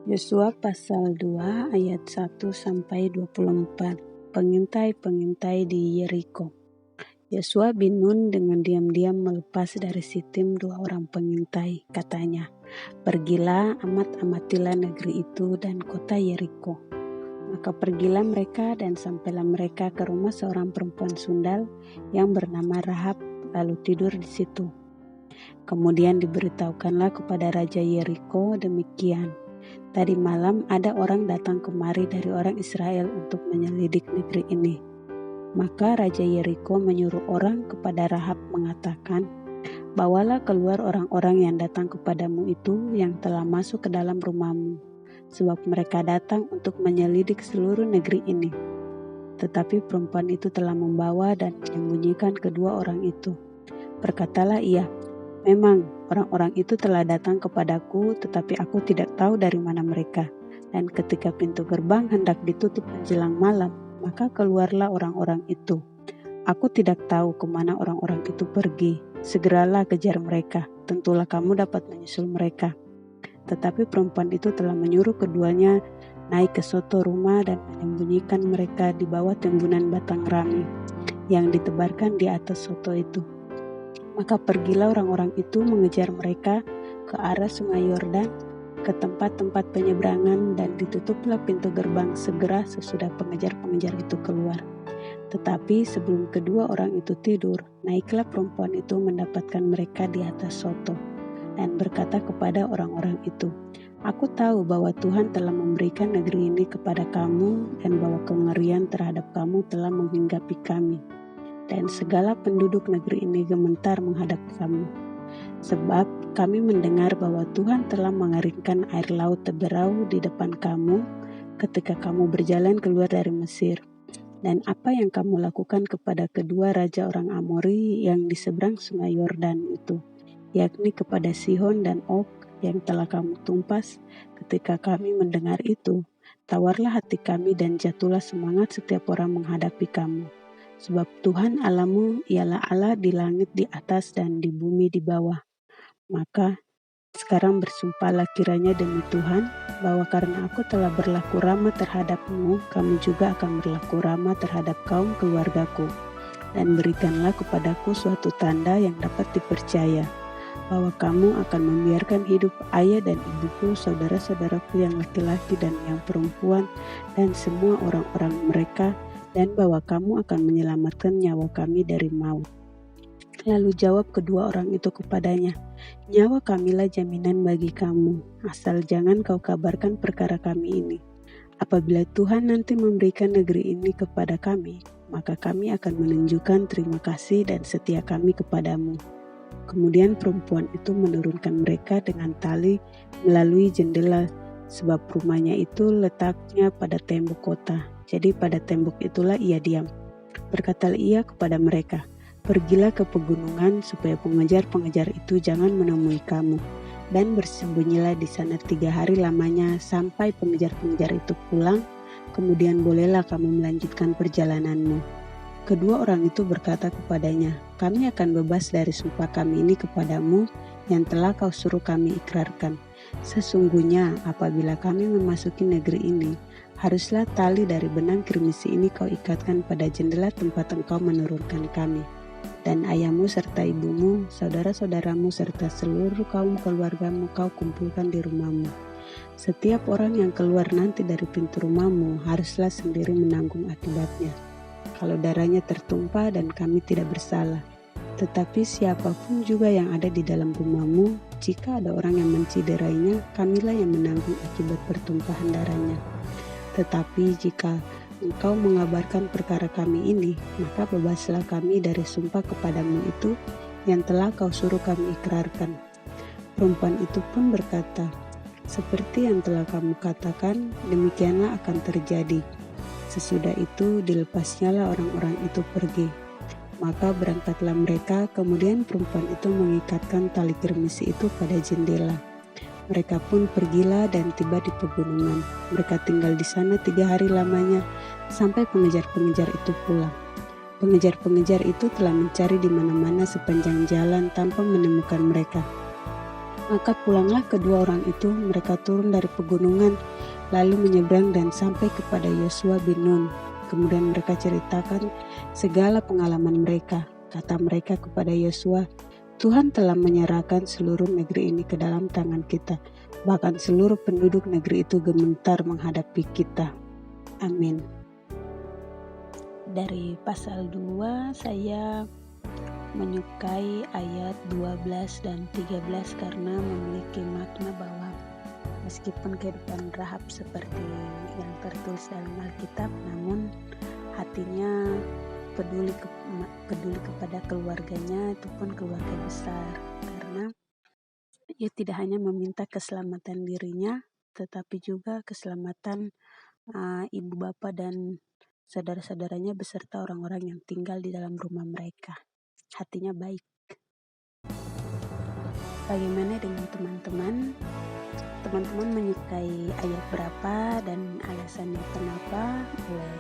Yosua pasal 2 ayat 1-24. Pengintai-pengintai di Yeriko. Yosua bin Nun dengan diam-diam melepas dari Sitim 2 orang pengintai. Katanya, "Pergilah, amatilah negeri itu dan kota Yeriko." Maka pergilah mereka dan sampailah mereka ke rumah seorang perempuan sundal yang bernama Rahab, lalu tidur di situ. Kemudian diberitahukanlah kepada Raja Yeriko demikian, "Tadi malam ada orang datang kemari dari orang Israel untuk menyelidik negeri ini." Maka Raja Yeriko menyuruh orang kepada Rahab mengatakan, "Bawalah keluar orang-orang yang datang kepadamu itu yang telah masuk ke dalam rumahmu, sebab mereka datang untuk menyelidik seluruh negeri ini." Tetapi perempuan itu telah membawa dan menyembunyikan kedua orang itu. Berkatalah ia, "Memang orang-orang itu telah datang kepadaku, tetapi aku tidak tahu dari mana mereka. Dan ketika pintu gerbang hendak ditutup menjelang malam, maka keluarlah orang-orang itu. Aku tidak tahu kemana orang-orang itu pergi. Segeralah kejar mereka, tentulah kamu dapat menyusul mereka." Tetapi perempuan itu telah menyuruh keduanya naik ke soto rumah dan menyembunyikan mereka di bawah timbunan batang rami yang ditebarkan di atas soto itu. Maka pergilah orang-orang itu mengejar mereka ke arah sungai Yordan, ke tempat-tempat penyeberangan, dan ditutuplah pintu gerbang segera sesudah pengejar-pengejar itu keluar. Tetapi sebelum kedua orang itu tidur, naiklah perempuan itu mendapatkan mereka di atas soto, dan berkata kepada orang-orang itu, "Aku tahu bahwa Tuhan telah memberikan negeri ini kepada kamu, dan bahwa kengerian terhadap kamu telah menghinggapi kami. Dan segala penduduk negeri ini gemetar menghadap kamu. Sebab kami mendengar bahwa Tuhan telah mengeringkan air laut Teberau di depan kamu ketika kamu berjalan keluar dari Mesir. Dan apa yang kamu lakukan kepada kedua raja orang Amori yang di seberang sungai Yordan itu, yakni kepada Sihon dan Og yang telah kamu tumpas. Ketika kami mendengar itu, tawarlah hati kami dan jatuhlah semangat setiap orang menghadapi kamu. Sebab Tuhan Allahmu ialah Allah di langit di atas dan di bumi di bawah. Maka sekarang bersumpahlah kiranya demi Tuhan, bahwa karena aku telah berlaku ramah terhadapmu, kamu juga akan berlaku ramah terhadap kaum keluargaku. Dan berikanlah kepadaku suatu tanda yang dapat dipercaya, bahwa kamu akan membiarkan hidup ayah dan ibuku, saudara-saudaraku yang laki-laki dan yang perempuan, dan semua orang-orang mereka, dan bahwa kamu akan menyelamatkan nyawa kami dari maut." Lalu jawab kedua orang itu kepadanya, "Nyawa kamilah jaminan bagi kamu, asal jangan kau kabarkan perkara kami ini. Apabila Tuhan nanti memberikan negeri ini kepada kami, maka kami akan menunjukkan terima kasih dan setia kami kepadamu." Kemudian perempuan itu menurunkan mereka dengan tali melalui jendela, sebab rumahnya itu letaknya pada tembok kota. Jadi pada tembok itulah ia diam. Berkatalah ia kepada mereka, "Pergilah ke pegunungan supaya pengejar-pengejar itu jangan menemui kamu, dan bersembunyilah di sana 3 hari lamanya sampai pengejar-pengejar itu pulang, kemudian bolehlah kamu melanjutkan perjalananmu." Kedua orang itu berkata kepadanya, "Kami akan bebas dari sumpah kami ini kepadamu yang telah kau suruh kami ikrarkan. Sesungguhnya apabila kami memasuki negeri ini, haruslah tali dari benang kirmisi ini kau ikatkan pada jendela tempat engkau menurunkan kami. Dan ayahmu serta ibumu, saudara-saudaramu serta seluruh kaum keluargamu kau kumpulkan di rumahmu. Setiap orang yang keluar nanti dari pintu rumahmu haruslah sendiri menanggung akibatnya. Kalau darahnya tertumpah dan kami tidak bersalah. Tetapi siapapun juga yang ada di dalam rumahmu, jika ada orang yang menciderainya, kamilah yang menanggung akibat pertumpahan darahnya. Tetapi jika engkau mengabarkan perkara kami ini, maka bebaslah kami dari sumpah kepadamu itu yang telah kau suruh kami ikrarkan." Perempuan itu pun berkata, "Seperti yang telah kamu katakan, demikianlah akan terjadi." Sesudah itu dilepasnyalah orang-orang itu pergi. Maka berangkatlah mereka, kemudian perempuan itu mengikatkan tali kirmisi itu pada jendela. Mereka pun pergilah dan tiba di pegunungan. Mereka tinggal di sana 3 hari lamanya sampai pengejar-pengejar itu pulang. Pengejar-pengejar itu telah mencari di mana-mana sepanjang jalan tanpa menemukan mereka. Maka pulanglah kedua orang itu, mereka turun dari pegunungan, lalu menyeberang dan sampai kepada Yosua bin Nun. Kemudian mereka ceritakan segala pengalaman mereka. Kata mereka kepada Yosua, Tuhan telah menyerahkan seluruh negeri ini ke dalam tangan kita. Bahkan seluruh penduduk negeri itu gemetar menghadapi kita. Amin. Dari pasal 2 saya menyukai ayat 12 dan 13 karena memiliki makna bahwa meskipun kehidupan Rahab seperti yang tertulis dalam Alkitab, namun hatinya peduli kepada keluarganya, itu pun keluarga besar, karena ia tidak hanya meminta keselamatan dirinya, tetapi juga keselamatan ibu bapa dan saudara-saudaranya beserta orang-orang yang tinggal di dalam rumah mereka. Hatinya baik. Bagaimana dengan teman-teman? Teman-teman menyukai ayat berapa dan alasannya kenapa? Boleh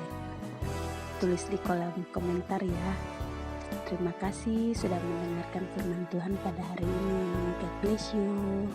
tulis di kolom komentar ya. Terima kasih sudah mendengarkan firman Tuhan pada hari ini. God bless you.